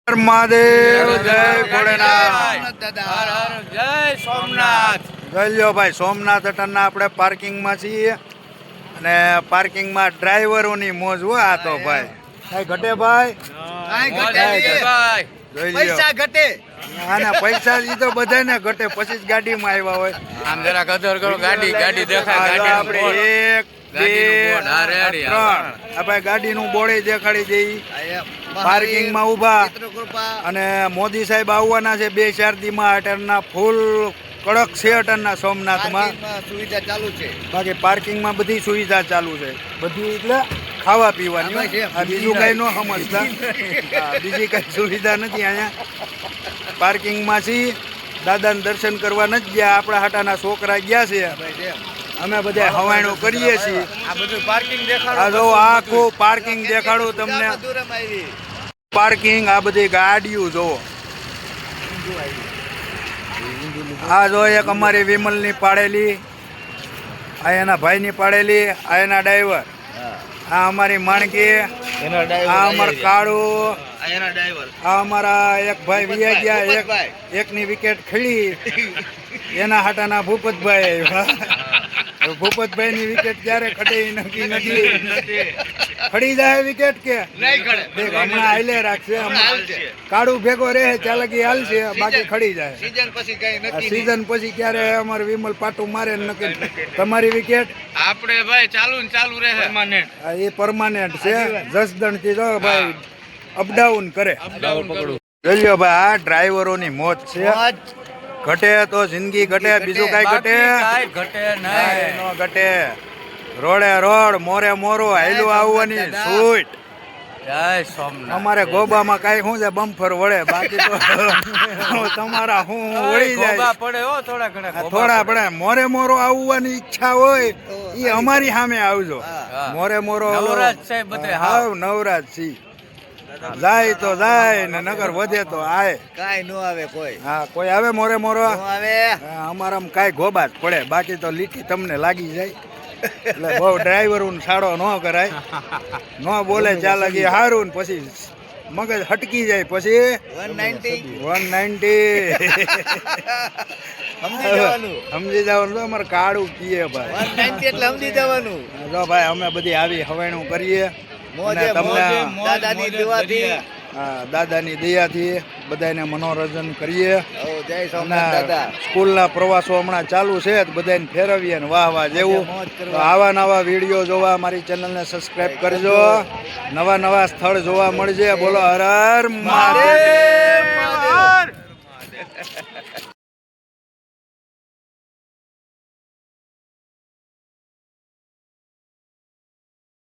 મહાદેવ જય ભોળેનાથ જય સોમનાથ. ગયો ભાઈ સોમનાથ અટનના આપણે પાર્કિંગમાં છીએ અને પાર્કિંગમાં ડ્રાઈવરોની મોજ હોય આ તો ભાઈ કઈ ઘટે ભાઈ પૈસા ઘટે આના પૈસા ઈ તો બધાને ઘટે પછી જ ગાડીમાં આવ્યા હોય આમ જરા કદર કરો. ગાડી દેખાય. આપણે 1 2 3 આપણે ગાડીનું બોર્ડ દેખાડી દઈ પાર્કિંગમાં ઊભા અને મોદી સાહેબ આવવાના છે 2-4 દીમાં અટનના ફૂલ કડક છે અટનના સોમનાથમાં સુવિધા ચાલુ છે. બાકી પાર્કિંગમાં બધી સુવિધા ચાલુ છે બધી એટલે ખાવા પીવાની આ બીજું કઈ ન સમજતા બીજી કઈ સુવિધા નથી અહીંયા પાર્કિંગમાં છીએ દાદાને દર્શન કરવા નથી ગયા આપણા હાટાના છોકરા ગયા છે અમે બધા હવાણું કરીએ છીએ આ બધું પાર્કિંગ દેખાડો. આ જો આખું પાર્કિંગ દેખાડું તમને પાર્કિંગ આ બધી ગાડીઓ જોવો આ જો એક અમારી વિમલની પાડેલી આ એના ભાઈની પાડેલી આ એના ડ્રાઈવર આ અમારી માણકી આ અમાર કાળું આ અમારા એક ભાઈ વિયા ગયા એકની વિકેટ ખેડી એના હાટાના ભૂપતભાઈ આવ્યા ભૂપતભાઈ ની વિકેટ ક્યારે ખડે નક્કી નથી ખડી જાય વિકેટ કે હમણાં હાલે રાખશે કાળું ભેગો રહે ત્યાં લગી હાલશે બાકી ખડી જાય સીઝન પછી ક્યારે અમારે વિમલ પાટું મારે નક્કી તમારી વિકેટ આપણે ભાઈ ચાલુ રહે એ પરમાનન્ટ છે જસદણ થી જો ભાઈ અપડાઉન કરે જોઈ ભાઈ આ ડ્રાઈવરોની મોજ છે ઘટે તો જિંદગી ઘટે બીજું કઈ ઘટે ન ઘટે રોડે રોડ મોરે મોરો હાઈલું આવવાની છૂટ જય સોમનાથ. અમારે ગોબામાં કઈ શું છે બમ્ફર વળે બાકી તો તમારા શું વળી જાય થોડા પડે મોરે મોરો આવવાની ઈચ્છા હોય એ અમારી સામે આવજો મોરે મોરો હાવ નવરાજ છી જાય તો જાય ને નગર વધે તો આય કાઈ નો આવે કોઈ. હા કોઈ આવે મોરે મોરો આવે અમારામાં કાંઈ ગોબા જ પડે બાકી તો લીટી તમને લાગી જાય એટલે બહુ ડ્રાઈવરું સાડો ન કરાય ન બોલે ચાલ લાગી હારું ને પછી મગજ હટકી જાય પછી 190 સમજી જવાનું અમારે કાળું કીએ ભાઈ 190 એટલે સમજી જવાનું. જો ભાઈ અમે બધી આવી હવાણું કરીએ અને તમને દાદાની દુઆથી દાદાની દયાથી બધાને મનોરંજન કરીએ જય સોમનાથ દાદા. સ્કૂલના પ્રવાસો હમણાં ચાલુ છે બધાને ફેરવીએ ને વાહ જેવું તો આવા નવા વિડીયો જોવા મારી ચેનલને સબસ્ક્રાઇબ કરજો નવા સ્થળ જોવા મળશે બોલો હર હર મહાદેવ.